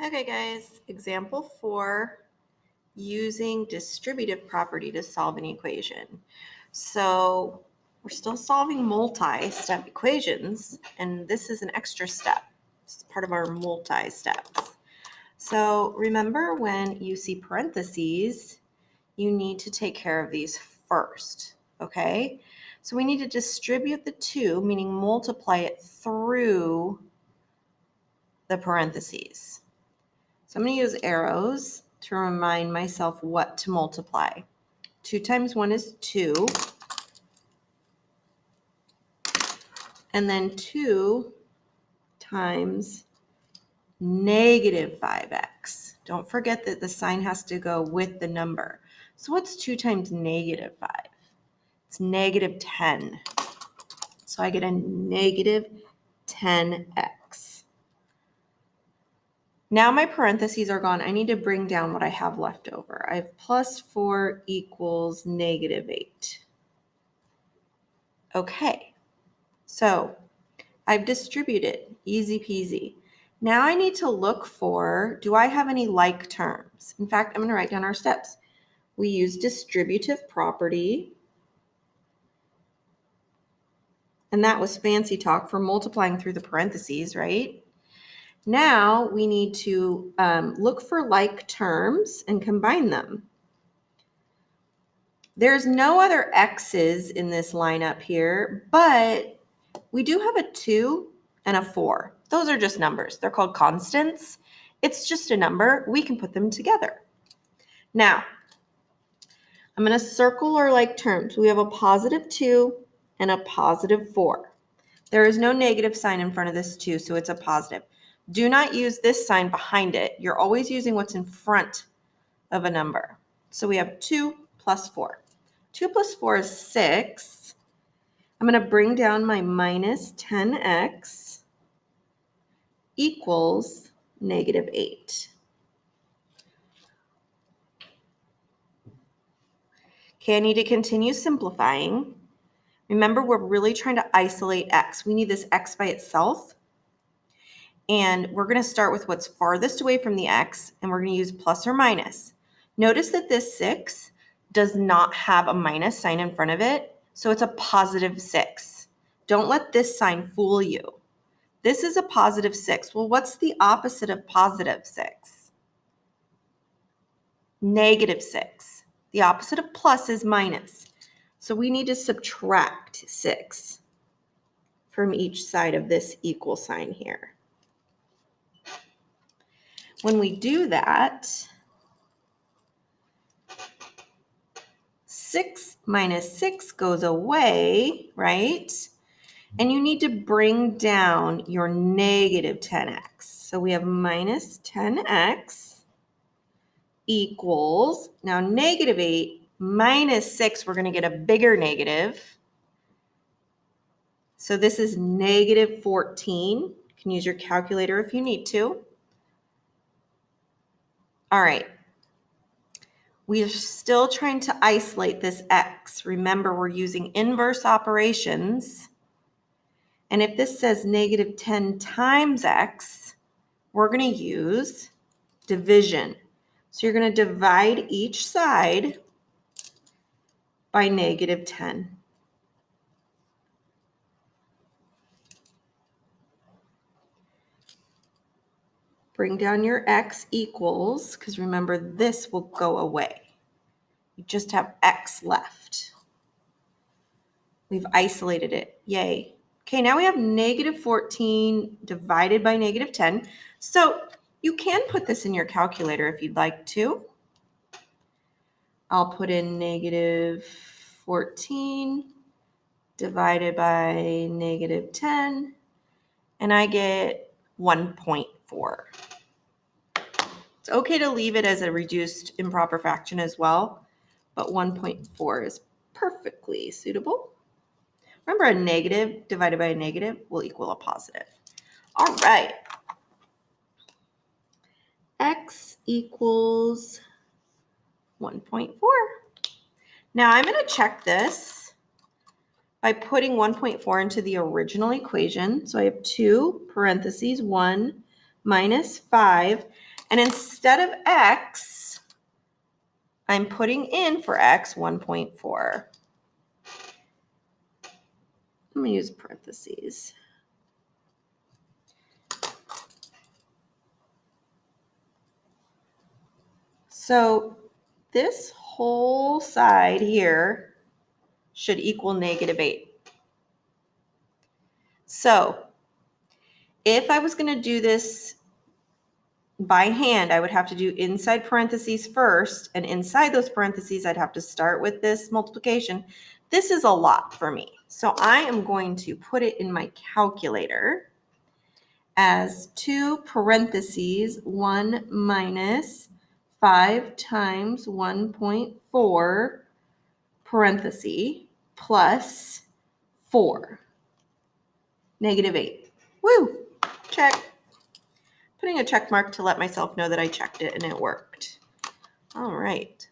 Okay, guys, example 4, using distributive property to solve an equation. So we're still solving multi-step equations, and this is an extra step. It's part of our multi-steps. So remember, when you see parentheses, you need to take care of these first, okay? So we need to distribute the 2, meaning multiply it through the parentheses. So I'm going to use arrows to remind myself what to multiply. 2 times 1 is 2. And then 2 times negative 5x. Don't forget that the sign has to go with the number. So what's 2 times negative 5? It's negative 10. So I get a negative 10x. Now my parentheses are gone. I need to bring down what I have left over. I have plus 4 equals negative 8. Okay, so I've distributed, easy peasy. Now I need to look for, do I have any like terms? In fact, I'm going to write down our steps. We use distributive property, and that was fancy talk for multiplying through the parentheses, right? Now we need to look for like terms and combine them. There's no other x's in this lineup here, but we do have a 2 and a 4. Those are just numbers. They're called constants. It's just a number. We can put them together. Now, I'm going to circle our like terms. We have a positive 2 and a positive 4. There is no negative sign in front of this 2, so it's a positive. Do not use this sign behind it. You're always using what's in front of a number. So we have 2 plus 4. 2 plus 4 is 6. I'm going to bring down my minus 10x equals negative 8. Okay, I need to continue simplifying. Remember, we're really trying to isolate x. We need this x by itself. And we're going to start with what's farthest away from the x, and we're going to use plus or minus. Notice that this 6 does not have a minus sign in front of it, so it's a positive 6. Don't let this sign fool you. This is a positive 6. Well, what's the opposite of positive 6? Negative 6. The opposite of plus is minus. So we need to subtract 6 from each side of this equal sign here. When we do that, 6 minus 6 goes away, right? And you need to bring down your negative 10x. So we have minus 10x equals, now negative 8 minus 6, we're going to get a bigger negative. So this is negative 14. You can use your calculator if you need to. All right. We are still trying to isolate this x. Remember, we're using inverse operations. And if this says negative 10 times x, we're going to use division. So you're going to divide each side by negative 10. Bring down your x equals, because remember, this will go away. You just have x left. We've isolated it. Yay. Okay, now we have negative 14 divided by negative 10. So you can put this in your calculator if you'd like to. I'll put in negative 14 divided by negative 10, and I get 1.4. It's okay to leave it as a reduced improper fraction as well, but 1.4 is perfectly suitable. Remember, a negative divided by a negative will equal a positive. All right. X equals 1.4. Now I'm going to check this by putting 1.4 into the original equation. So I have 2 parentheses 1 minus 5. And instead of x, I'm putting in for x 1.4. I'm going to use parentheses. So this whole side here should equal -8. So if I was going to do this by hand, I would have to do inside parentheses first, and inside those parentheses, I'd have to start with this multiplication. This is a lot for me. So I am going to put it in my calculator as 2 parentheses 1 minus 5 times 1.4 parenthesis plus 4, -8. Woo, check. Putting a check mark to let myself know that I checked it and it worked. All right.